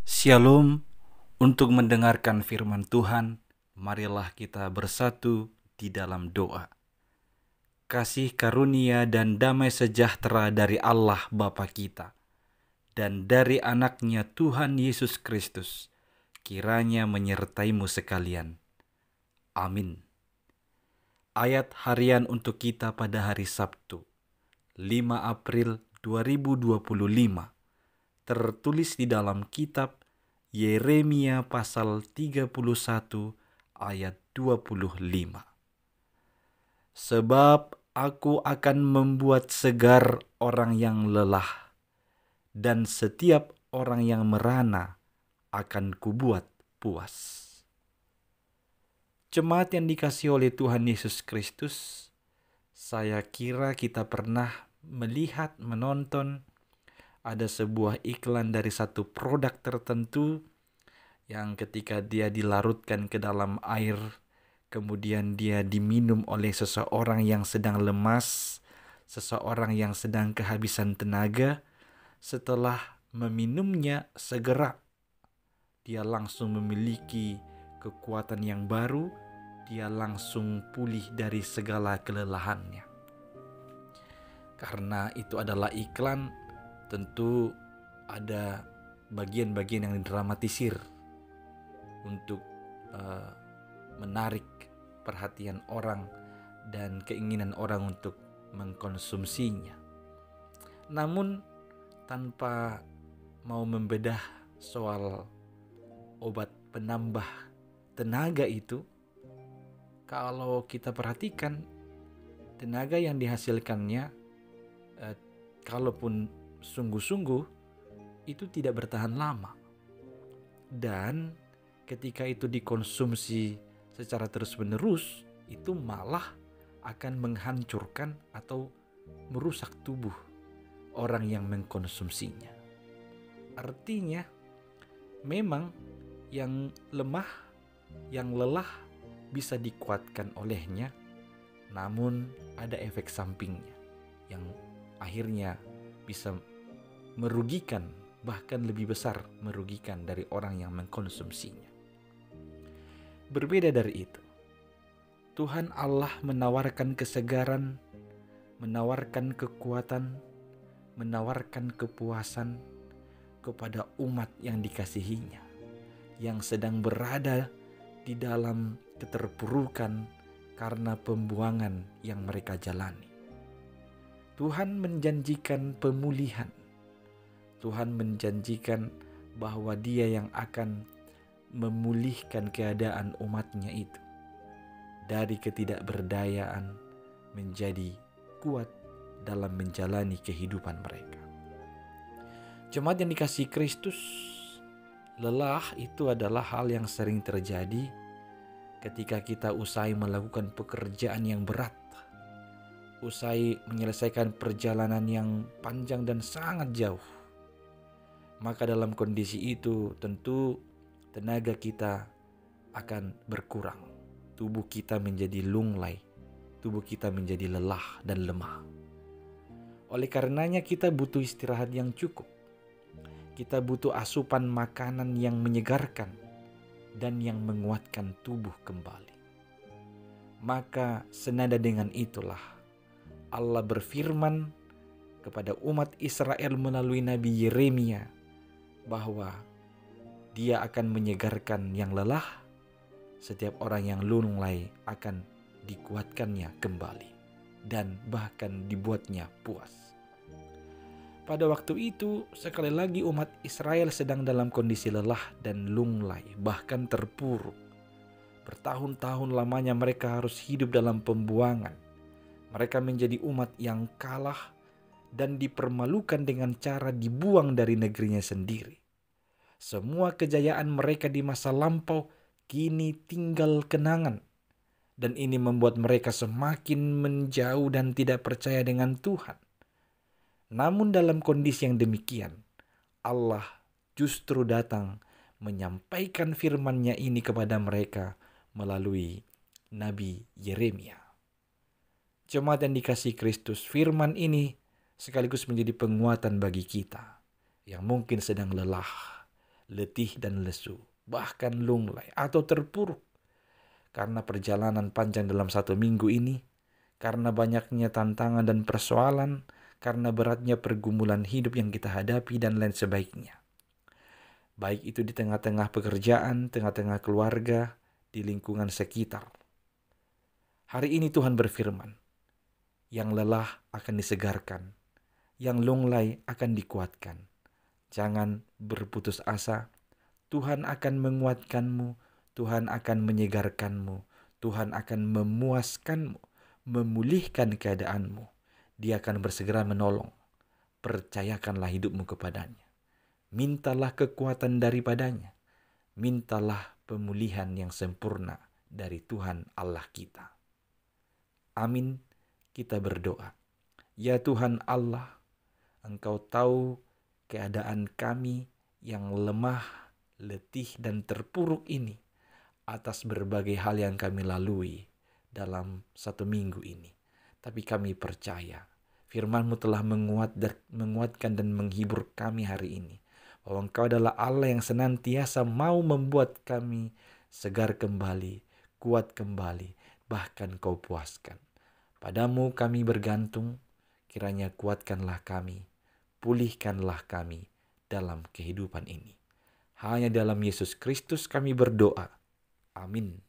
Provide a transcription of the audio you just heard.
Shalom. Untuk mendengarkan firman Tuhan, marilah kita bersatu di dalam doa. Kasih karunia dan damai sejahtera dari Allah Bapa kita dan dari anaknya Tuhan Yesus Kristus kiranya menyertaimu sekalian. Amin. Ayat harian untuk kita pada hari Sabtu, 5 April 2025, tertulis di dalam kitab Yeremia pasal 31 ayat 25. Sebab aku akan membuat segar orang yang lelah, dan setiap orang yang merana akan kubuat puas. Jemaat yang dikasihi oleh Tuhan Yesus Kristus, saya kira kita pernah melihat, menonton ada sebuah iklan dari satu produk tertentu yang ketika dia dilarutkan ke dalam air, kemudian dia diminum oleh seseorang yang sedang lemas, seseorang yang sedang kehabisan tenaga. Setelah meminumnya, segera dia langsung memiliki kekuatan yang baru, dia langsung pulih dari segala kelelahannya. Karena itu adalah iklan, tentu ada bagian-bagian yang didramatisir untuk menarik perhatian orang dan keinginan orang untuk mengkonsumsinya. Namun tanpa mau membedah soal obat penambah tenaga itu, kalau kita perhatikan tenaga yang dihasilkannya, kalaupun sungguh-sungguh, itu tidak bertahan lama. Dan ketika itu dikonsumsi secara terus-menerus, itu malah akan menghancurkan atau merusak tubuh orang yang mengkonsumsinya. Artinya, memang yang lemah, yang lelah bisa dikuatkan olehnya, namun ada efek sampingnya yang akhirnya bisa merugikan, bahkan lebih besar merugikan dari orang yang mengkonsumsinya. Berbeda dari itu, Tuhan Allah menawarkan kesegaran, menawarkan kekuatan, menawarkan kepuasan kepada umat yang dikasihinya, yang sedang berada di dalam keterpurukan karena pembuangan yang mereka jalani. Tuhan menjanjikan pemulihan. Tuhan menjanjikan bahwa Dia yang akan memulihkan keadaan umatnya itu dari ketidakberdayaan menjadi kuat dalam menjalani kehidupan mereka. Jemaat yang dikasihi Kristus, lelah itu adalah hal yang sering terjadi ketika kita usai melakukan pekerjaan yang berat, usai menyelesaikan perjalanan yang panjang dan sangat jauh. Maka dalam kondisi itu tentu tenaga kita akan berkurang. Tubuh kita menjadi lunglai, tubuh kita menjadi lelah dan lemah. Oleh karenanya kita butuh istirahat yang cukup. Kita butuh asupan makanan yang menyegarkan dan yang menguatkan tubuh kembali. Maka senada dengan itulah Allah berfirman kepada umat Israel melalui Nabi Yeremia bahwa Dia akan menyegarkan yang lelah, setiap orang yang lunglai akan dikuatkannya kembali dan bahkan dibuatnya puas. Pada waktu itu, sekali lagi umat Israel sedang dalam kondisi lelah dan lunglai, bahkan terpuruk. Bertahun-tahun lamanya mereka harus hidup dalam pembuangan. Mereka menjadi umat yang kalah dan dipermalukan dengan cara dibuang dari negerinya sendiri. Semua kejayaan mereka di masa lampau kini tinggal kenangan. Dan ini membuat mereka semakin menjauh dan tidak percaya dengan Tuhan. Namun dalam kondisi yang demikian, Allah justru datang menyampaikan firman-Nya ini kepada mereka melalui Nabi Yeremia. Jemaat yang dikasihi Kristus, firman ini sekaligus menjadi penguatan bagi kita yang mungkin sedang lelah, letih dan lesu, bahkan lunglai atau terpuruk karena perjalanan panjang dalam 1 minggu ini, karena banyaknya tantangan dan persoalan, karena beratnya pergumulan hidup yang kita hadapi dan lain sebagainya. Baik itu di tengah-tengah pekerjaan, tengah-tengah keluarga, di lingkungan sekitar. Hari ini Tuhan berfirman, yang lelah akan disegarkan, yang lunglai akan dikuatkan. Jangan berputus asa, Tuhan akan menguatkanmu, Tuhan akan menyegarkanmu, Tuhan akan memuaskanmu, memulihkan keadaanmu. Dia akan bersegera menolong. Percayakanlah hidupmu kepadanya. Mintalah kekuatan daripadanya. Mintalah pemulihan yang sempurna dari Tuhan Allah kita. Amin, kita berdoa. Ya Tuhan Allah, Engkau tahu keadaan kami yang lemah, letih, dan terpuruk ini atas berbagai hal yang kami lalui dalam 1 minggu ini. Tapi kami percaya firman-Mu telah menguatkan dan menghibur kami hari ini. Bahwa Engkau adalah Allah yang senantiasa mau membuat kami segar kembali, kuat kembali, bahkan Kau puaskan. Padamu kami bergantung, kiranya kuatkanlah kami, pulihkanlah kami dalam kehidupan ini. Hanya dalam Yesus Kristus kami berdoa. Amin.